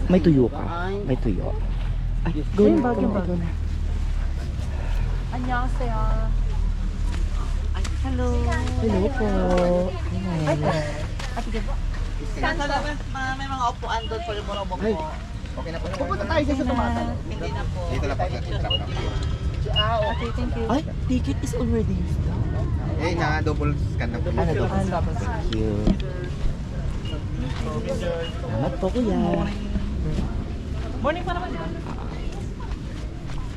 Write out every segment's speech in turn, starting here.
May tuyo ka. May tuyo. Ay, go Ayun, na. bagay, Go bagay. na. 안녕하세요. Hello. Hello po. Hi. Sa labas, may mga upuan doon po yung mga Ay. po. Okay na po. Pupunta tayo dyan sa tumatalo. Hindi na po. Dito lang po. Okay, thank you. Ay, ticket is already used. Eh, nga, double scan lang po. Ano to? Thank you. Salamat po, kuya. Morning pa naman, di ba?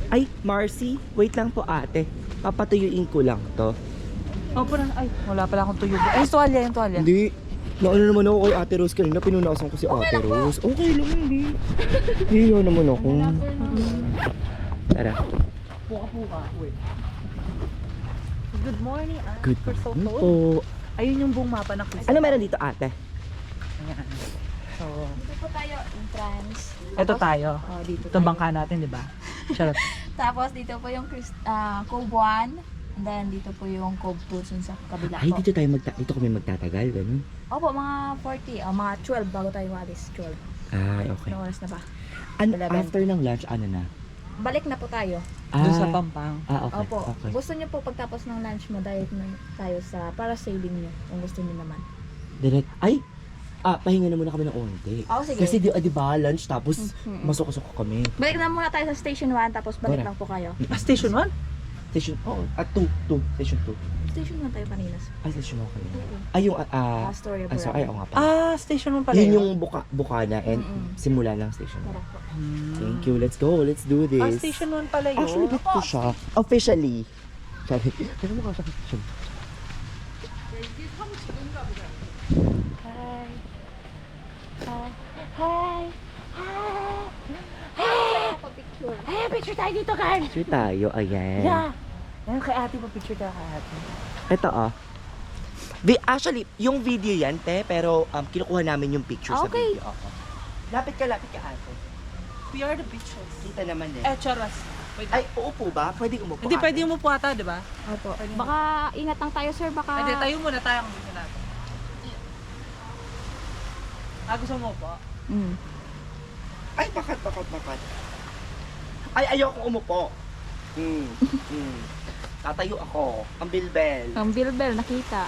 Ay, Marcy, wait lang po ate. Papatuyuin ko lang to. Opo na. Ay, wala pala akong tuyo. Ay, yung tuwalya, yung tuwalya. Hindi. Naano naman ako kay Ate Rose kanina. Pinunasan ko si Ate Rose. Okay lang, hindi. Hindi naman ako. Tara. Puka-puka. Wait. Good morning, ah. Good We're so morning cold. po. Ayun yung buong mapa ng Quezon. Ano meron dito ate? Ayan. So, Dito po tayo, entrance. eto tayo. Oh, dito Ito bangka natin, di ba? Charot. Tapos dito po yung Cove 1. And then dito po yung Cove 2 dun sa kabila Ay, po. dito kami magtatagal, ganun. Opo, mga 40. mga 12 bago tayo maalis. 12. Ay, okay. Anong oras na ba? Ano, 11. after ng lunch, ano na? Balik na po tayo. Doon sa Pampang. Okay. Opo. Okay. Gusto niyo po pagtapos ng lunch mo, diet na tayo sa parasailing niyo. Kung gusto niyo naman. Direct, pahinga na muna kami ng onte. Oo, sige. Kasi di ba, lunch tapos masok-masok kami. Balik na muna tayo sa station 1, tapos balik Tara. lang po kayo. Ah, Station 1? Station, at 2, station 2. Station 1 tayo kanina. Ay, station 1 kami. Oo. Ay, yung, Story of so, ay, oo nga pala. Ah, Station 1 pala Yun yung bukana and Mm-mm. simula ng station 1. Tara po. Thank you, let's go, let's do this. Ah, Station 1 pala yun. Actually, ba't ko siya? Officially. Sorry. Pero mukha siya official. Hi! Hey, picture tayo dito, Carl! Sure tayo, ayan. Yeah. Ayun, kay ate, pa-picture tayo kay ate. Ito actually, yung video yan, te, pero kinukuha namin yung picture sa Okay. video. Lapit ka, ate. We are the pictures. Kita naman din. Charas. Wait. Ay, uupo ba? Pwede umupo, Hindi, ate? pwede umupo ata, di ba? Opo. Baka ingat lang tayo, sir. Baka... Hindi, tayo muna tayo ang gusto natin. Gusto mo po? Mm. Ay, bakat. Ay, ayoko umupo. Tatayo ako. Ang bilbel. Ang bilbel, nakita.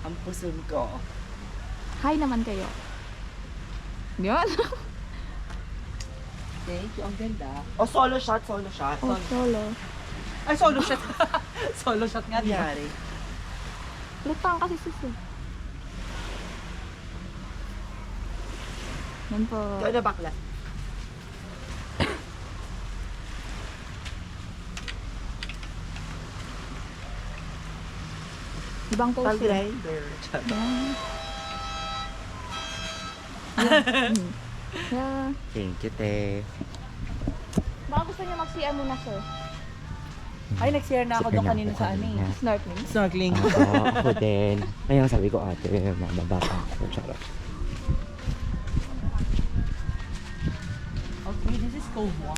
Ang puson ko. Hi naman kayo. Yun. Thank you, ang ganda. Solo shot. Oh, solo. Ay, solo shot. Solo shot nga, di ba? Nangyari. Lutang kasi sis eh. Yan po. Ikaw na bakla. Ibang pose. Pag-grinder. Yan. Yeah. Thank you, te. Baka gusto niyo mag-CR muna, sir. Ay, nag-share na ako Sige doon na kanina ako sa ano kanina. eh. Snorkeling. Snorkeling. Ako din. Kaya sabi ko, ate, mababa pa ako. Charot. Okay, this is Cove 1.